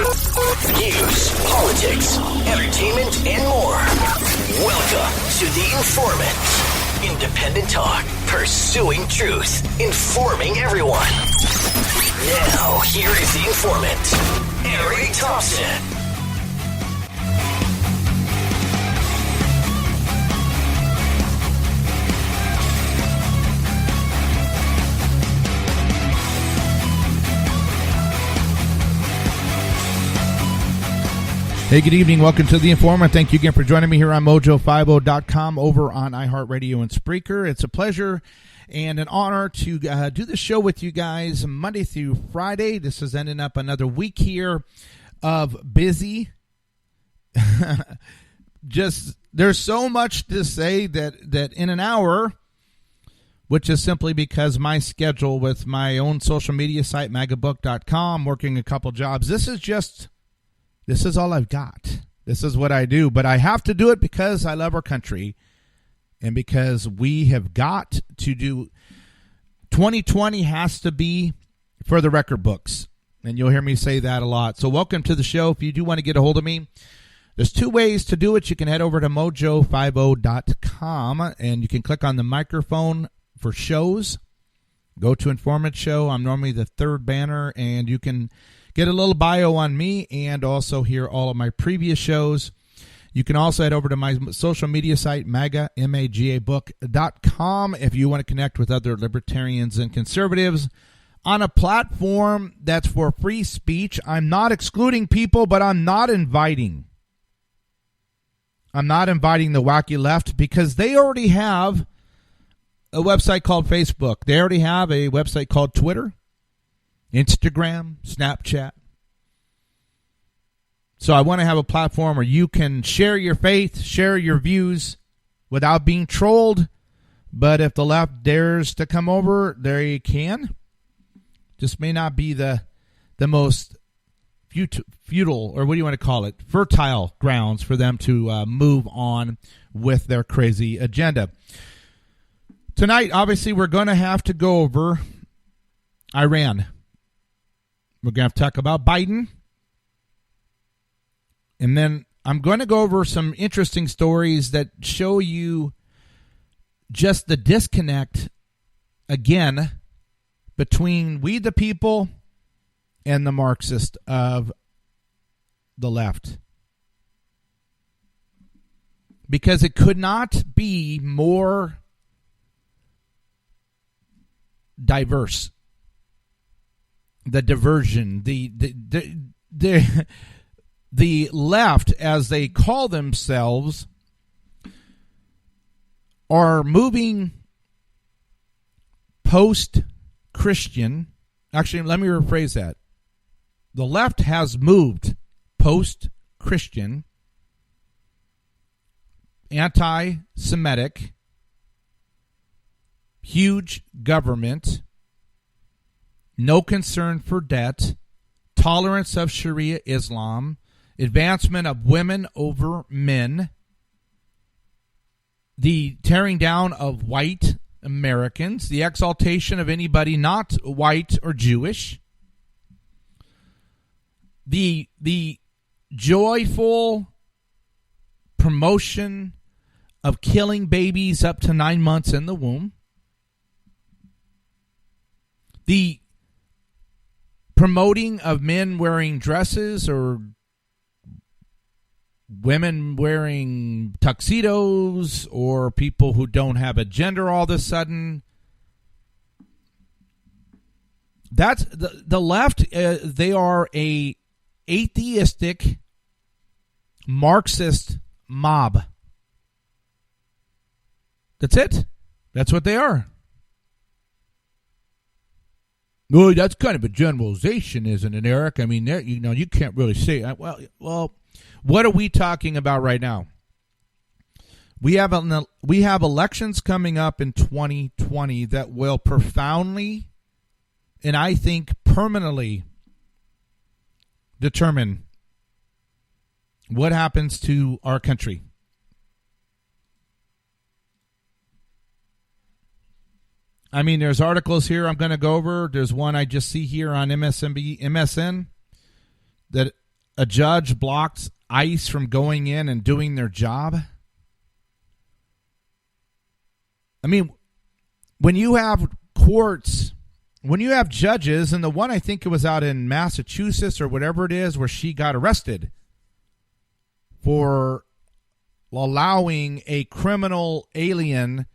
News, politics, entertainment, and more. Welcome to The Informant. Independent talk, pursuing truth, informing everyone. Now, here is The Informant, Eric-Thompson. Hey, good evening. Welcome to The Informant. Thank you again for joining me here on Mojo50.com over on iHeartRadio and Spreaker. It's a pleasure and an honor to do the show with you guys Monday through Friday. This is ending up another week here of busy. Just there's so much to say that in an hour, which is simply because my schedule with my own social media site, magabook.com, working a couple jobs. This is all I've got. This is what I do. But I have to do it because I love our country and because we have got to do. 2020 has to be for the record books. And you'll hear me say that a lot. So welcome to the show. If you do want to get a hold of me, there's two ways to do it. You can head over to mojo50.com and you can click on the microphone for shows. Go to informant-show. I'm normally the third banner, and you can get a little bio on me and also hear all of my previous shows. You can also head over to my social media site, magabook.com, if you want to connect with other libertarians and conservatives on a platform that's for free speech. I'm not excluding people, but I'm not inviting. I'm not inviting the wacky left because they already have a website called Facebook. They already have a website called Twitter, Instagram, Snapchat. So I want to have a platform where you can share your faith, share your views without being trolled. But if the left dares to come over, there you can. Just may not be the most futile, or what do you want to call it, fertile grounds for them to move on with their crazy agenda. Tonight, obviously, we're going to have to go over Iran. We're going to have to talk about Biden. And then I'm going to go over some interesting stories that show you just the disconnect, again, between we the people and the Marxist of the left. Because it could not be more diverse. The diversion, the left, as they call themselves, are moving post-Christian. Actually, let me rephrase that. The left has moved post-Christian, anti-Semitic, huge government, no concern for debt, tolerance of Sharia Islam, advancement of women over men, the tearing down of white Americans, the exaltation of anybody not white or Jewish, the joyful promotion of killing babies up to 9 months in the womb, the promoting of men wearing dresses or women wearing tuxedos or people who don't have a gender all of a sudden. That's the left. They are a atheistic Marxist mob. That's it. That's what they are. Well, that's kind of a generalization, isn't it, Eric? I mean, you can't really say. Well, what are we talking about right now? We have elections coming up in 2020 that will profoundly, and I think permanently, determine what happens to our country. I mean, there's articles here I'm going to go over. There's one I just see here on MSN that a judge blocked ICE from going in and doing their job. I mean, when you have courts, when you have judges, and the one I think it was out in Massachusetts or whatever it is where she got arrested for allowing a criminal alien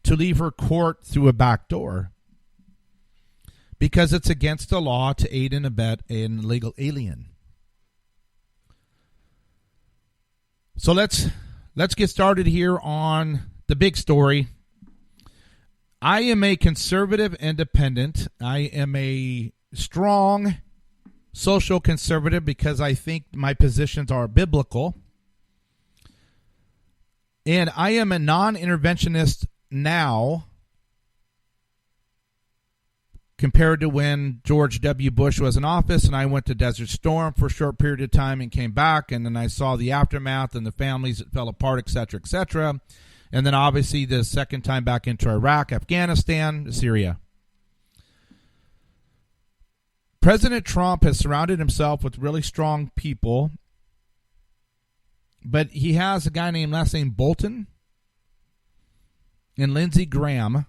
to leave her court through a back door because it's against the law to aid and abet an illegal alien. So let's get started here on the big story. I am a conservative independent. I am a strong social conservative because I think my positions are biblical. And I am a non-interventionist now compared to when George W. Bush was in office and I went to Desert Storm for a short period of time and came back, and then I saw the aftermath and the families that fell apart, etc., etc., and then obviously the second time back into Iraq, Afghanistan, Syria. President Trump has surrounded himself with really strong people, but he has a guy named last name Bolton and Lindsey Graham.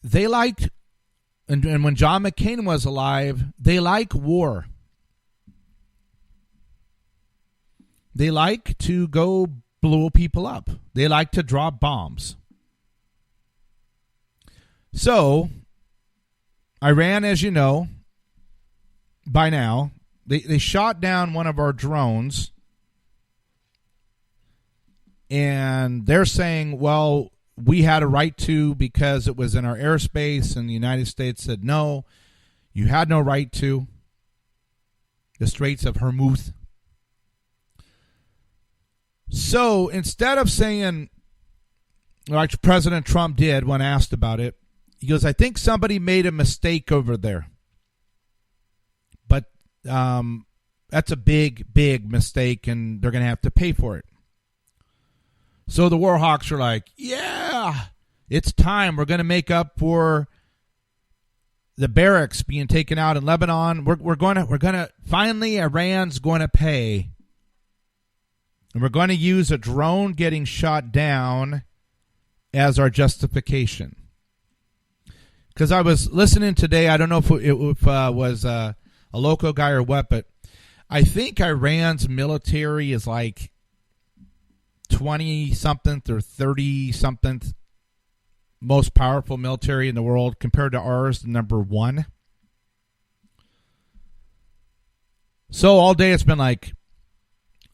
They liked, and when John McCain was alive, they like war. They like to go blow people up. They like to drop bombs. So, Iran, as you know, by now, they shot down one of our drones, and they're saying, well, we had a right to because it was in our airspace, and the United States said, no, you had no right to. The Straits of Hormuz. So instead of saying, like President Trump did when asked about it, he goes, I think somebody made a mistake over there. But that's a big, big mistake, and they're going to have to pay for it. So the war hawks are like, yeah, it's time. We're going to make up for the barracks being taken out in Lebanon. We're going to finally, Iran's going to pay. And we're going to use a drone getting shot down as our justification. Because I was listening today, I don't know if it was a local guy or what, but I think Iran's military is like 20-something or 30-something most powerful military in the world compared to ours, number one. So all day it's been like,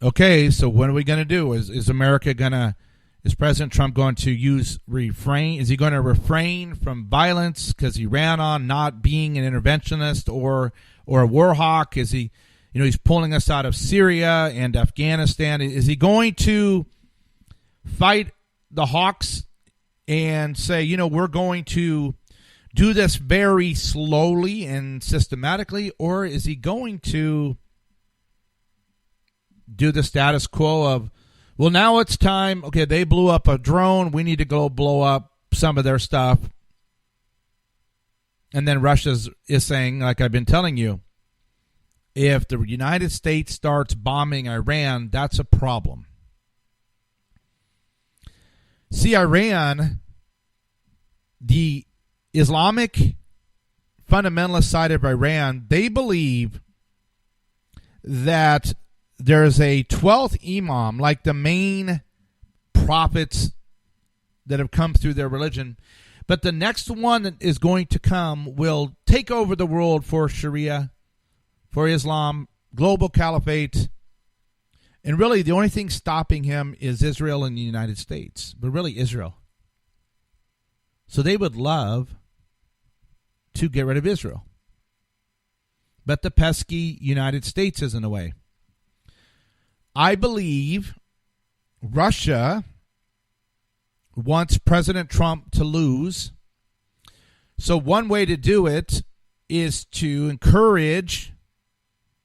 okay, so what are we going to do? Is America going to, is President Trump going to refrain? Is he going to refrain from violence because he ran on not being an interventionist or a war hawk? Is he, he's pulling us out of Syria and Afghanistan. Is he going to fight the hawks and say, we're going to do this very slowly and systematically? Or is he going to do the status quo of, well, now it's time. Okay, they blew up a drone. We need to go blow up some of their stuff. And then Russia is saying, like I've been telling you, if the United States starts bombing Iran, that's a problem. See, Iran, the Islamic fundamentalist side of Iran, they believe that there's a 12th imam, like the main prophets that have come through their religion. But the next one that is going to come will take over the world for Sharia, for Islam, global caliphate. And really, the only thing stopping him is Israel and the United States. But really, Israel. So they would love to get rid of Israel. But the pesky United States is in the way. I believe Russia wants President Trump to lose. So one way to do it is to encourage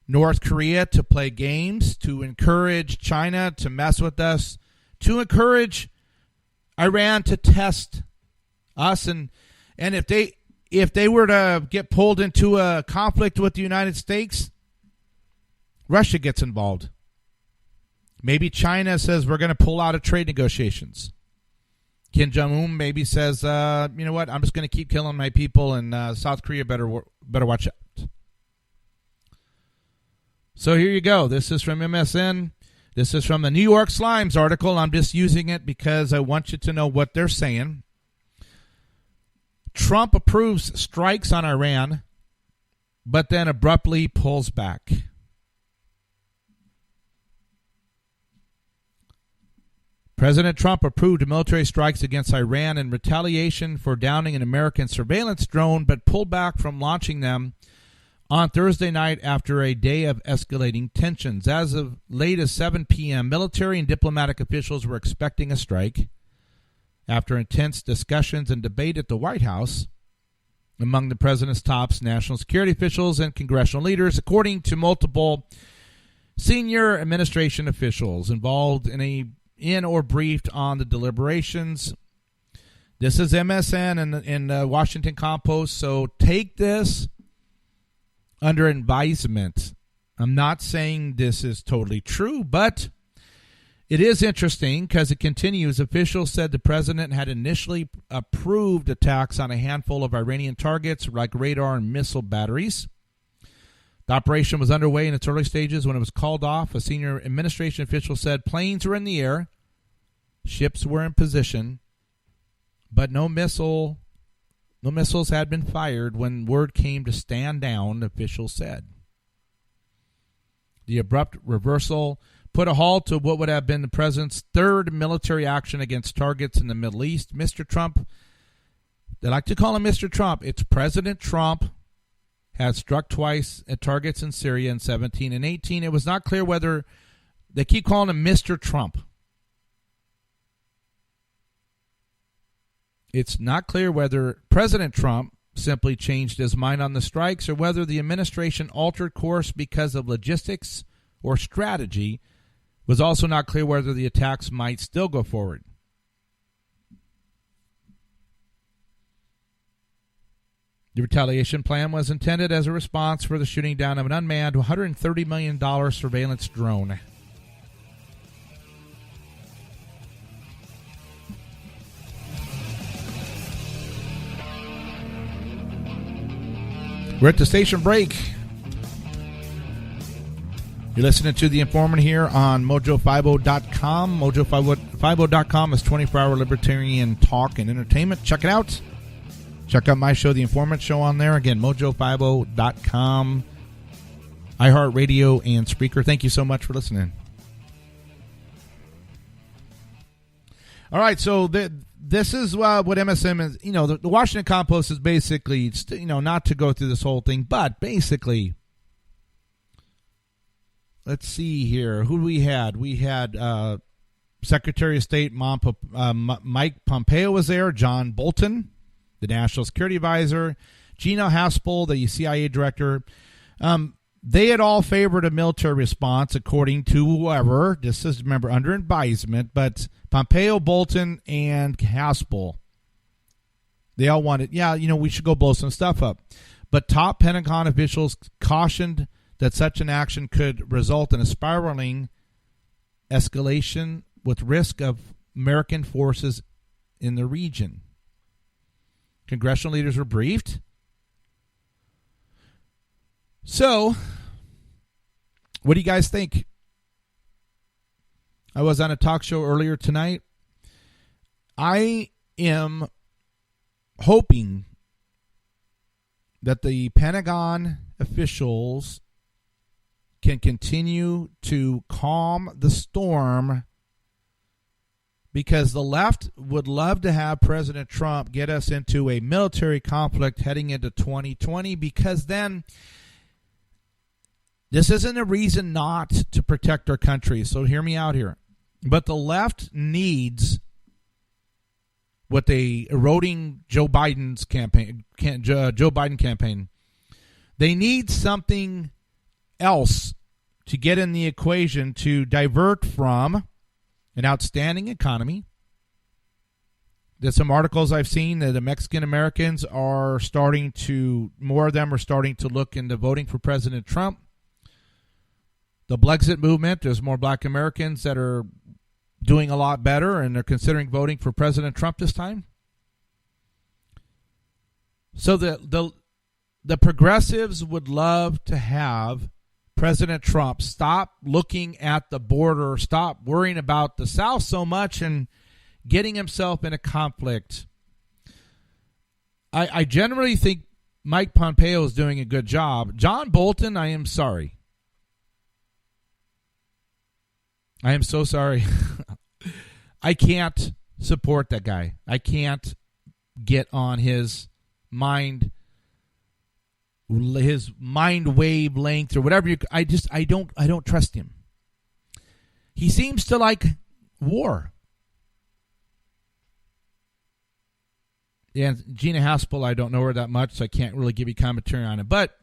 North Korea to play games, to encourage China to mess with us, to encourage Iran to test us. And if they were to get pulled into a conflict with the United States, Russia gets involved. Maybe China says we're going to pull out of trade negotiations. Kim Jong-un maybe says, you know what, I'm just going to keep killing my people, and South Korea better watch out. So here you go. This is from MSN. This is from the New York Slimes article. I'm just using it because I want you to know what they're saying. Trump approves strikes on Iran, but then abruptly pulls back. President Trump approved military strikes against Iran in retaliation for downing an American surveillance drone, but pulled back from launching them on Thursday night after a day of escalating tensions. As of late as 7 p.m., military and diplomatic officials were expecting a strike after intense discussions and debate at the White House among the president's top national security officials and congressional leaders, according to multiple senior administration officials involved in or briefed on the deliberations. This is MSN and the Washington Compost, so take this under advisement. I'm not saying this is totally true, but it is interesting because it continues. Officials said the president had initially approved attacks on a handful of Iranian targets like radar and missile batteries. The operation was underway in its early stages when it was called off. A senior administration official said planes were in the air, ships were in position, but no missiles had been fired when word came to stand down, the official said. The abrupt reversal put a halt to what would have been the president's third military action against targets in the Middle East. Mr. Trump, they like to call him Mr. Trump. It's President Trump had struck twice at targets in Syria in 17 and 18. It was not clear whether they keep calling him Mr. Trump. It's not clear whether President Trump simply changed his mind on the strikes or whether the administration altered course because of logistics or strategy. It was also not clear whether the attacks might still go forward. The retaliation plan was intended as a response for the shooting down of an unmanned $130 million surveillance drone. We're at the station break. You're listening to The Informant here on Mojo50.com. Mojo50.com is 24-hour libertarian talk and entertainment. Check it out. Check out my show, The Informant Show, on there. Again, Mojo50.com, iHeartRadio, and Spreaker. Thank you so much for listening. All right, so this is what MSM is. You know, the Washington Compost is basically, not to go through this whole thing, but basically, let's see here. Who we had? We had Secretary of State Mike Pompeo was there, John Bolton, the National Security Advisor, Gina Haspel, the CIA Director. They had all favored a military response, according to whoever. This is, remember, under advisement, but Pompeo, Bolton, and Haspel, they all wanted, we should go blow some stuff up. But top Pentagon officials cautioned that such an action could result in a spiraling escalation with risk of American forces in the region. Congressional leaders were briefed. So, what do you guys think? I was on a talk show earlier tonight. I am hoping that the Pentagon officials can continue to calm the storm, because the left would love to have President Trump get us into a military conflict heading into 2020, because then this isn't a reason not to protect our country. So hear me out here. But the left needs what they eroding Joe Biden's campaign, Joe Biden campaign. They need something else to get in the equation to divert from an outstanding economy. There's some articles I've seen that the Mexican Americans are more of them are starting to look into voting for President Trump. the Brexit movement. There's more black Americans that are doing a lot better, and they're considering voting for President Trump this time. So the progressives would love to have President Trump stop looking at the border, stop worrying about the South so much and getting himself in a conflict. I generally think Mike Pompeo is doing a good job. John Bolton, I am sorry. I am so sorry. I can't support that guy. I can't get on his mind wavelength or whatever. I don't trust him. He seems to like war. Yeah, Gina Haspel, I don't know her that much, so I can't really give you commentary on it. But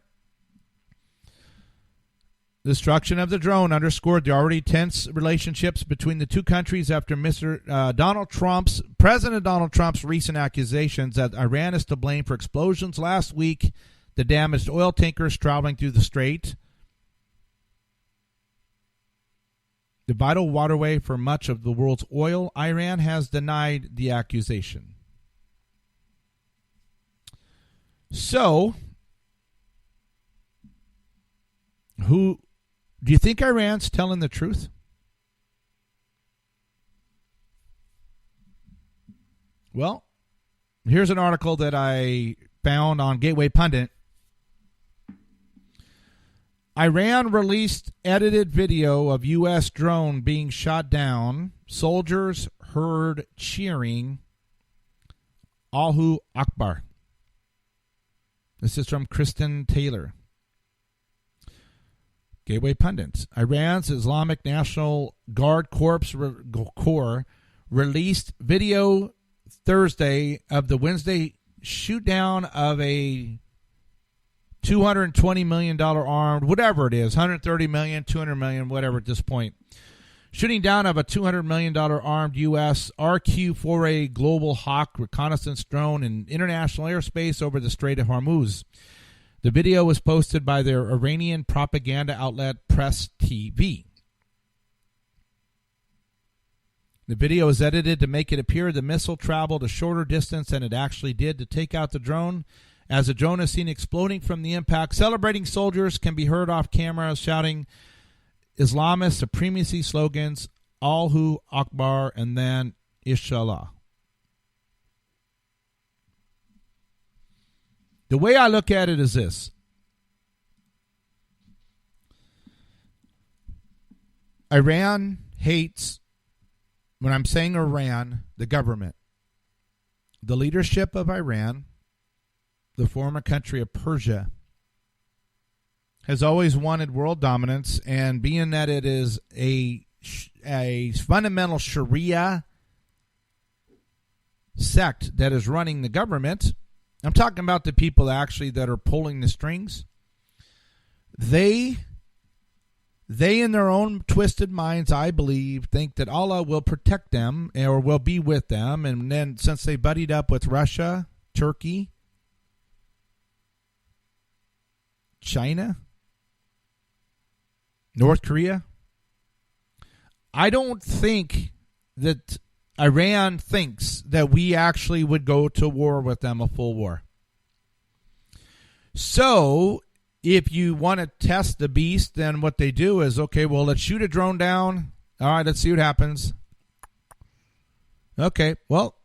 the destruction of the drone underscored the already tense relationships between the two countries after President Donald Trump's recent accusations that Iran is to blame for explosions last week that damaged oil tankers traveling through the strait. The vital waterway for much of the world's oil, Iran has denied the accusation. So, do you think Iran's telling the truth? Well, here's an article that I found on Gateway Pundit. Iran released edited video of U.S. drone being shot down. Soldiers heard cheering. Allahu Akbar. This is from Kristen Taylor. Gateway Pundit. Iran's Islamic National Guard Corps released video Thursday of the Wednesday shoot down of a $220 million armed, whatever it is, $130 million, $200 million, whatever at this point. Shooting down of a $200 million armed U.S. RQ-4A Global Hawk reconnaissance drone in international airspace over the Strait of Hormuz. The video was posted by their Iranian propaganda outlet Press TV. The video is edited to make it appear the missile traveled a shorter distance than it actually did to take out the drone. As the drone is seen exploding from the impact, celebrating soldiers can be heard off camera shouting Islamist supremacy slogans, Allahu Akbar, and then Inshallah. The way I look at it is this. Iran hates, when I'm saying Iran, the government. The leadership of Iran, the former country of Persia, has always wanted world dominance, and being that it is a fundamental Sharia sect that is running the government, I'm talking about the people that are pulling the strings. They in their own twisted minds, I believe, think that Allah will protect them or will be with them. And then since they buddied up with Russia, Turkey, China, North Korea, I don't think that Iran thinks that we actually would go to war with them, a full war. So, if you want to test the beast, then what they do is, okay, well, let's shoot a drone down. All right, let's see what happens. Okay, well,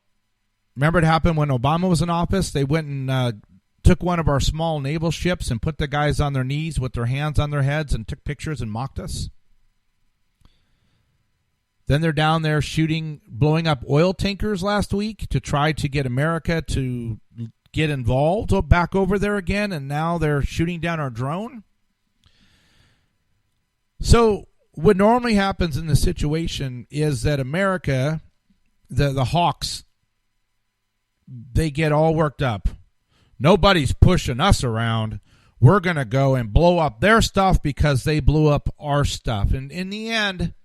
remember it happened when Obama was in office? They went and took one of our small naval ships and put the guys on their knees with their hands on their heads and took pictures and mocked us. Then they're down there blowing up oil tankers last week to try to get America to get involved back over there again, and now they're shooting down our drone. So what normally happens in this situation is that America, the hawks, they get all worked up. Nobody's pushing us around. We're going to go and blow up their stuff because they blew up our stuff. And in the end,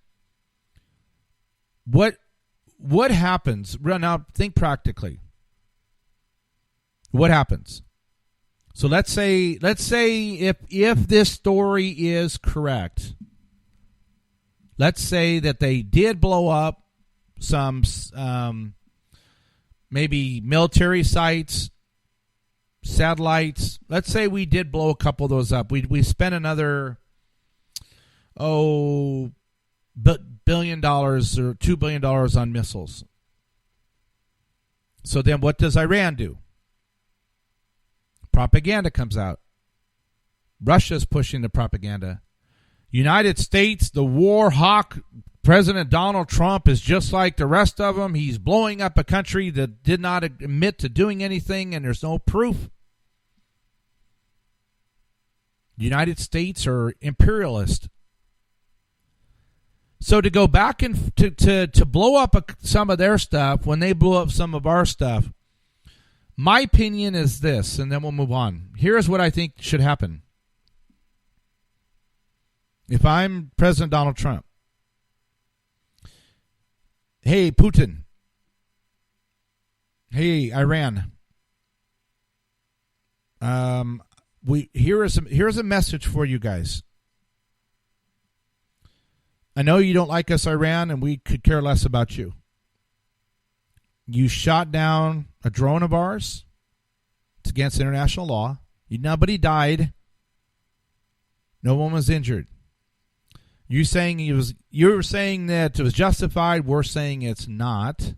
what happens? Now think practically. What happens? So let's say if this story is correct, let's say that they did blow up some maybe military sites, satellites. Let's say we did blow a couple of those up. We spent another $1 billion or $2 billion on missiles. So then what does Iran do? Propaganda comes out. Russia's pushing the propaganda. United States, the war hawk, President Donald Trump is just like the rest of them. He's blowing up a country that did not admit to doing anything, and there's no proof. The United States are imperialist. So to go back and to blow up some of their stuff when they blew up some of our stuff, my opinion is this, and then we'll move on. Here's what I think should happen. If I'm President Donald Trump, hey, Putin, hey, Iran, here's a message for you guys. I know you don't like us, Iran, and we could care less about you. You shot down a drone of ours. It's against international law. Nobody died. No one was injured. You're saying that it was justified. We're saying it's not.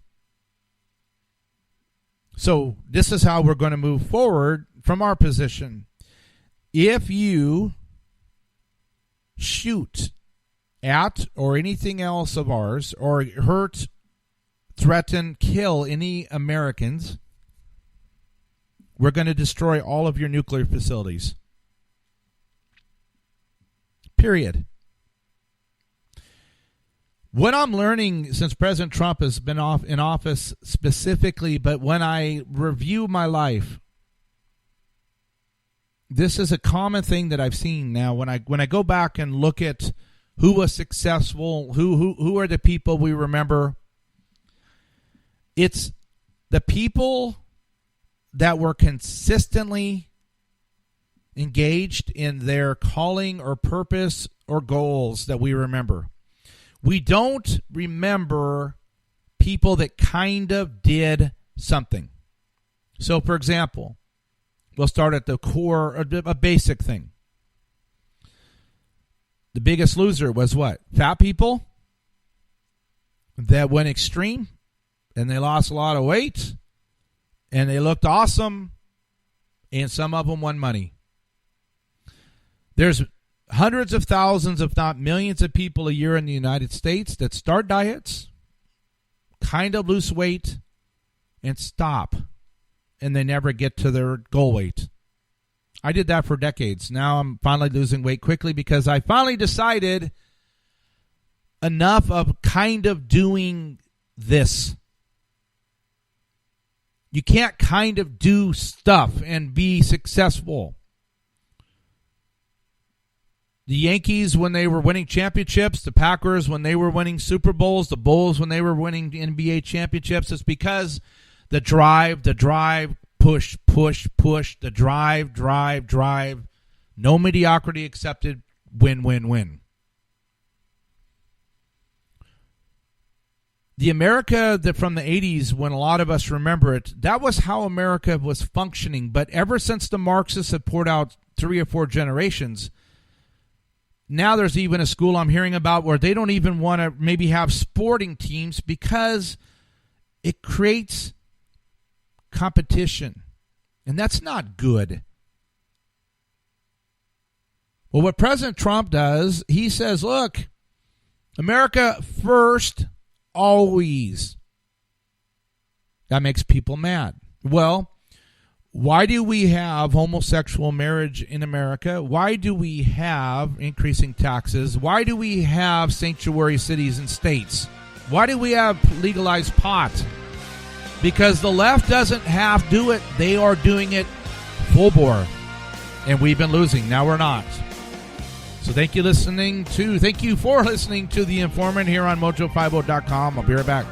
So this is how we're going to move forward from our position. If you shoot at or anything else of ours, or hurt, threaten, kill any Americans, we're going to destroy all of your nuclear facilities. Period. What I'm learning since President Trump has been in office specifically, but when I review my life, this is a common thing that I've seen now. When I go back and look at who was successful, who are the people we remember, it's the people that were consistently engaged in their calling or purpose or goals that we remember. We don't remember people that kind of did something. So, for example, we'll start at the core, a basic thing. The Biggest Loser was what? Fat people that went extreme, and they lost a lot of weight, and they looked awesome, and some of them won money. There's hundreds of thousands, if not millions of people a year in the United States that start diets, kind of lose weight, and stop, and they never get to their goal weight. I did that for decades. Now I'm finally losing weight quickly because I finally decided enough of kind of doing this. You can't kind of do stuff and be successful. The Yankees, when they were winning championships, the Packers, when they were winning Super Bowls, the Bulls, when they were winning NBA championships, it's because the drive, push, the drive, no mediocrity accepted, win. The America that from the 80s, when a lot of us remember it, that was how America was functioning. But ever since the Marxists had poured out 3 or 4 generations, now there's even a school I'm hearing about where they don't even want to maybe have sporting teams because it creates competition. And that's not good. Well, what President Trump does, he says, look, America first, always. That makes people mad. Well, why do we have homosexual marriage in America? Why do we have increasing taxes? Why do we have sanctuary cities and states? Why do we have legalized pot? Because the left doesn't have to do it. They are doing it full bore. And we've been losing. Now we're not. So thank you for listening to The Informant here on mojo50.com. I'll be right back.